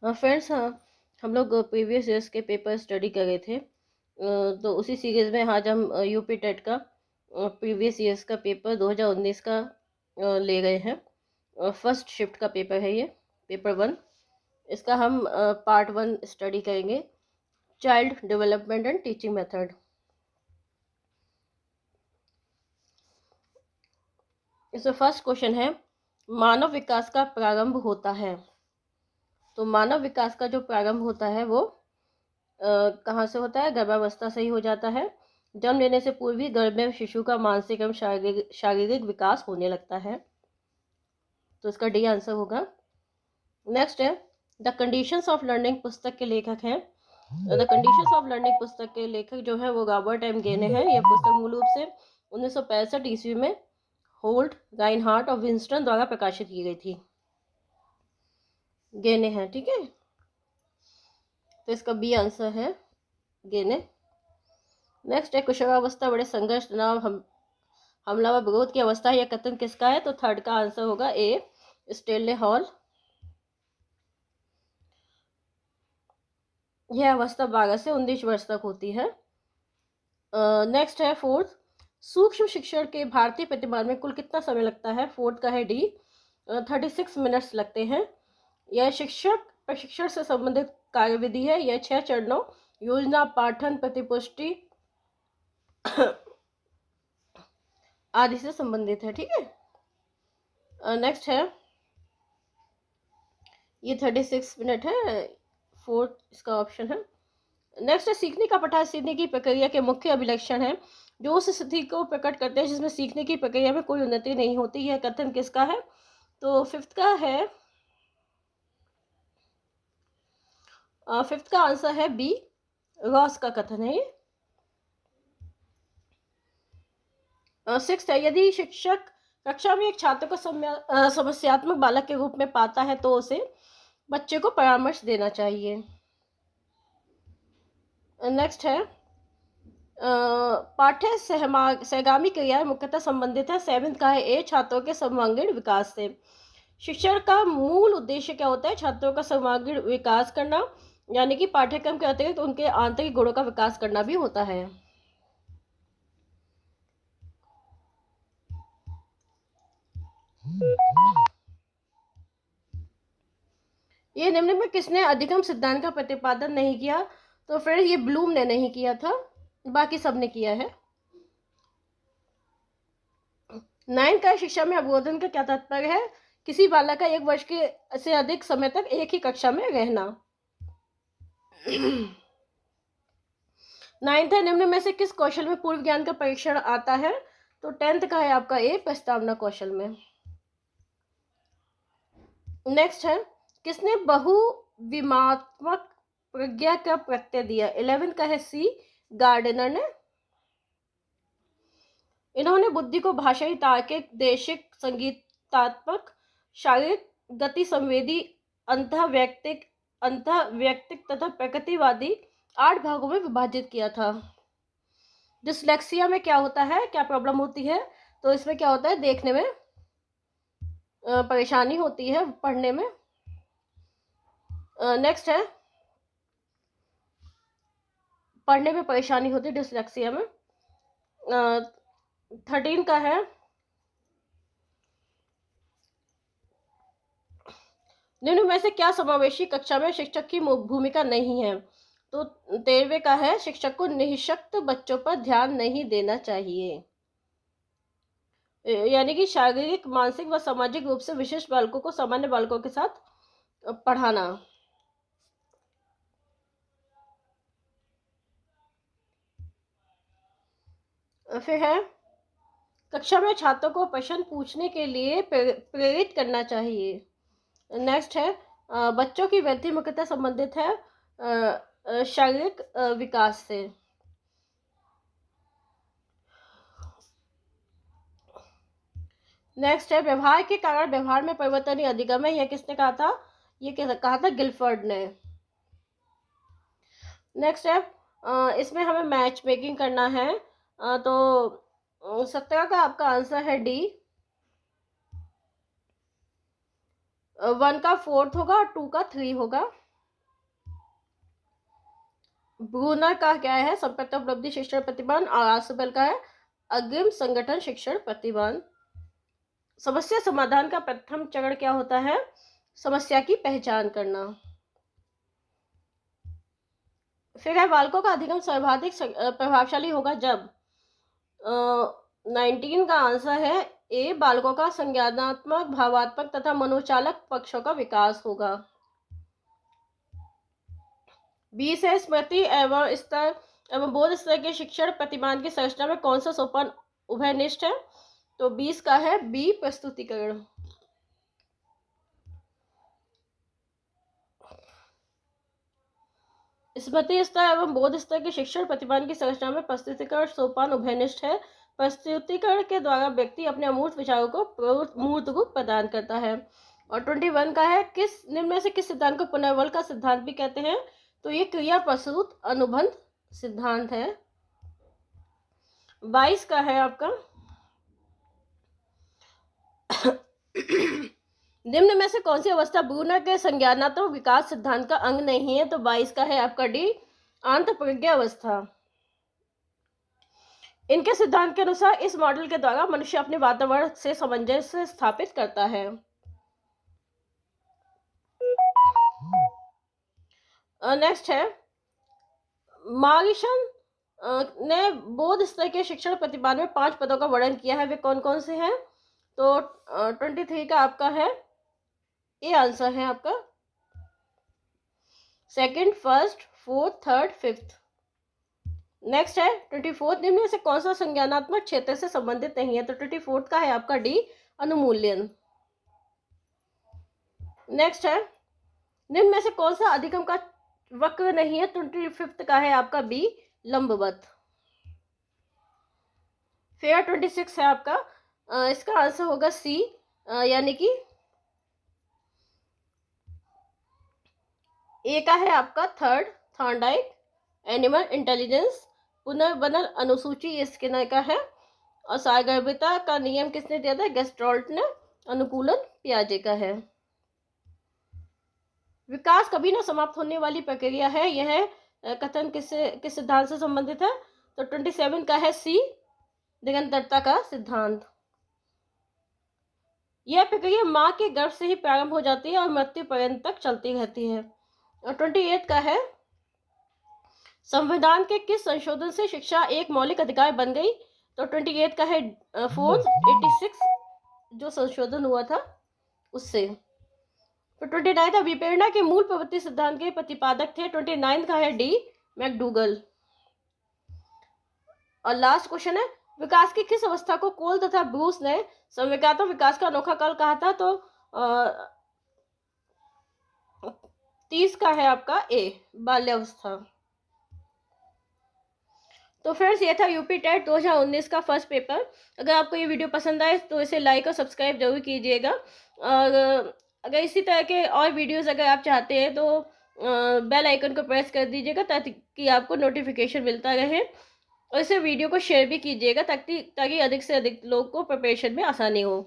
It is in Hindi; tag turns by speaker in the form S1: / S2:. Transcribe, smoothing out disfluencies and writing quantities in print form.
S1: फ्रेंड्स, हाँ, हम लोग प्रीवियस ईयर्स के पेपर स्टडी कर रहे थे। तो उसी सीरीज़ में आज हम यूपी टेट का प्रीवियस ईयर्स का पेपर 2019 का ले गए हैं। फर्स्ट शिफ्ट का पेपर है ये, पेपर 1। इसका हम पार्ट 1 स्टडी करेंगे, child development and teaching method. इसमें फर्स्ट क्वेश्चन है, मानव विकास का प्रारंभ होता है। तो मानव विकास का जो प्रारंभ होता है वो कहाँ से होता है? गर्भावस्था से ही हो जाता है। जन्म लेने से पूर्व ही गर्भ में शिशु का मानसिक एवं शारीरिक विकास होने लगता है। तो इसका डी आंसर होगा। नेक्स्ट है, द कंडीशंस ऑफ लर्निंग पुस्तक के लेखक हैं। द कंडीशंस ऑफ लर्निंग पुस्तक के लेखक जो है वो रॉबर्ट एम गेने हैं। यह पुस्तक मूल रूप से 1965 ईस्वी में होल्ट, राइनहार्ट और विंस्टन द्वारा प्रकाशित की गई थी। गेने हैं, ठीक है। तो इसका बी आंसर है, गेने। नेक्स्ट है, किशोरावस्था बड़े संघर्ष, तनाव, हमला व विरोध की अवस्था, यह कथन किसका है? तो थर्ड का आंसर होगा ए, स्टेनले हॉल। यह अवस्था 12 से 19 वर्ष तक होती है। नेक्स्ट है फोर्थ, सूक्ष्म शिक्षण के भारतीय प्रतिमान में कुल कितना समय लगता है? फोर्थ का है डी, 36 मिनट्स लगते हैं। यह शिक्षक प्रशिक्षण से संबंधित कार्यविधि है। यह 6 चरणों योजना, पाठन, प्रतिपुष्टि आदि से संबंधित है, ठीक है। नेक्स्ट है, ये 36 मिनट है, फोर्थ इसका ऑप्शन है। नेक्स्ट है, सीखने का पठार सीखने की प्रक्रिया के मुख्य अभिलक्षण है जो उस स्थिति को प्रकट करते हैं जिसमें सीखने की प्रक्रिया में कोई उन्नति नहीं होती। यह कथन किसका है? तो फिफ्थ का आंसर है बी, रॉस का कथन है ये। सिक्स्थ है, यदि शिक्षक कक्षा में एक छात्र को समस्यात्मक बालक के रूप में पाता है तो उसे बच्चे को परामर्श देना चाहिए। नेक्स्ट है, पाठ्य सहगामी क्रिया मुख्यतः संबंधित है। सेवेंथ का है ए, छात्रों के सर्वांगीण विकास से। शिक्षण का मूल उद्देश्य क्या होता है? छात्रों का सर्वांगीण विकास करना, यानी कि पाठ्यक्रम के अतिरिक्त उनके आंतरिक गुणों का विकास करना भी होता है। ये निम्न में किसने अधिगम सिद्धांत का प्रतिपादन नहीं किया? तो फिर ये ब्लूम ने नहीं किया था, बाकी सबने किया है। 9 का शिक्षा में अवरोधन का क्या तात्पर्य है? किसी बालक का 1 वर्ष के से अधिक समय तक एक ही कक्षा में रहना। 9th है, निम्न में से किस कौशल में पूर्व ज्ञान का परीक्षण आता है? तो 10th का है आपका ए, प्रस्तावना कौशल में। नेक्स्ट है, किसने बहुविमात्मक प्रज्ञा का प्रत्यय दिया? 11th का है सी, गार्डनर ने। इन्होंने बुद्धि को भाषाई, तार्किक, देशिक, संगीतात्मक, शारीरिक, गति संवेदी, अंतःवैयक्तिक तथा प्रकृतिवादी 8 भागों में विभाजित किया था। डिसलेक्सिया में क्या होता है, क्या प्रॉब्लम होती है? तो इसमें क्या होता है, देखने में परेशानी होती है, पढ़ने में। नेक्स्ट है, पढ़ने में परेशानी होती है डिसलेक्सिया में। 13 का है, निम्न में से क्या समावेशी कक्षा में शिक्षक की भूमिका नहीं है? तो 13वें का है, शिक्षक को निःशक्त बच्चों पर ध्यान नहीं देना चाहिए, यानी कि शारीरिक, मानसिक व सामाजिक रूप से विशिष्ट बालकों को सामान्य बालकों के साथ पढ़ाना। फिर है, कक्षा में छात्रों को प्रश्न पूछने के लिए प्रेरित करना चाहिए। नेक्स्ट है, बच्चों की वृद्धि मुख्यतः संबंधित है शारीरिक विकास से। नेक्स्ट है, व्यवहार के कारण व्यवहार में परिवर्तन ही अधिगम है। यह किसने कहा था? ये कहा था गिलफर्ड ने। नेक्स्ट है, इसमें हमें मैच मेकिंग करना है। तो 17 का आपका आंसर है डी, 1 का 4th होगा और 2 का 3 होगा। ब्रूनर का क्या है, संपर्क उपलब्धि शिक्षण प्रतिमान, और आसबेल का है अग्रिम संगठन शिक्षण प्रतिमान। समस्या समाधान का प्रथम चरण क्या होता है, समस्या की पहचान करना। फिर है बालकों का अधिगम सर्वाधिक प्रभावशाली होगा जब 19 का आंसर है ए, बालकों का संज्ञानात्मक, भावात्मक तथा मनोचालक पक्षों का विकास होगा। 20 है स्मृति एवं स्तर एवं बोध स्तर के शिक्षण प्रतिमान की संरचना में कौन सा सोपान उभयनिष्ठ है, तो 20 का है बी, प्रस्तुतिकरण। स्मृति स्तर एवं बोध स्तर के शिक्षण प्रतिमान की संरचना में प्रस्तुतिकरण सोपान उभयनिष्ठ है। प्रस्तुतिकरण के द्वारा व्यक्ति अपने अमूर्त विचारों को मूर्त रूप प्रदान करता है। और 21 का है किस निम्न में से किस सिद्धांत को पुनर्बल का सिद्धांत भी कहते हैं, तो ये क्रिया प्रसूत अनुबंध सिद्धांत है। 22 का है आपका निम्न में से कौन सी अवस्था ब्रूनर के संज्ञानात्मक विकास सिद्धांत का अंग नहीं है, तो 22 का है आपका डी, आंतरप्रज्ञा अवस्था। इनके सिद्धांत के अनुसार इस मॉडल के द्वारा मनुष्य अपने वातावरण से सामंजस्य स्थापित करता है। नेक्स्ट है मार्गदर्शन ने बोध स्तर के शिक्षण प्रतिमान में 5 पदों का वर्णन किया है, वे कौन कौन से हैं, तो 23 का आपका है ये आंसर है आपका, second, first, fourth, third, fifth. Next है 24 निम्न में से कौन सा संज्ञानात्मक क्षेत्र से संबंधित नहीं है, तो 24 का है आपका डी, अनुमूल्यन। नेक्स्ट है निम्न में से कौन सा अधिगम का वक्र नहीं है, 25 का है आपका बी, लंबवत। फिर 26 है आपका इसका आंसर होगा सी, यानी कि ए का है आपका थर्ड, थॉर्नडाइक। एनिमल इंटेलिजेंस, पुनर्बनल अनुसूची स्किनर का है। और सारगर्भिता का नियम किसने दिया था, गेस्ट्रॉल्ट ने। अनुकूलन पियाजे का है। विकास कभी ना समाप्त होने वाली प्रक्रिया है, यह कथन किस सिद्धांत से संबंधित है, तो 27 का है सी, निरंतरता का सिद्धांत। यह प्रक्रिया मां के गर्भ से ही प्रारंभ हो जाती है और मृत्यु पर्यंत तक चलती रहती है। और 28 का है संविधान के किस संशोधन से शिक्षा एक मौलिक अधिकार बन गई, तो 28 का है फोर्थ, 86 जो संशोधन हुआ था उससे। तो 29 था विप्रेरणा के मूल प्रवृत्ति सिद्धांत के प्रतिपादक थे, 29 का है डी, मैकडूगल। और लास्ट क्वेश्चन है विकास की किस अवस्था को कोल तथा ब्रूस ने संवेगात्मक विकास का अनोखा काल कहा था, तो 30 का है आपका ए, बाल्यावस्था। तो फ्रेंड्स ये था यूपी टेट 2019 का फर्स्ट पेपर। अगर आपको ये वीडियो पसंद आए तो इसे लाइक और सब्सक्राइब जरूर कीजिएगा। और अगर इसी तरह के और वीडियोस अगर आप चाहते हैं तो बेल आइकन को प्रेस कर दीजिएगा ताकि आपको नोटिफिकेशन मिलता रहे। और इसे वीडियो को शेयर भी कीजिएगा ताकि अधिक से अधिक लोग को प्रिपरेशन में आसानी हो।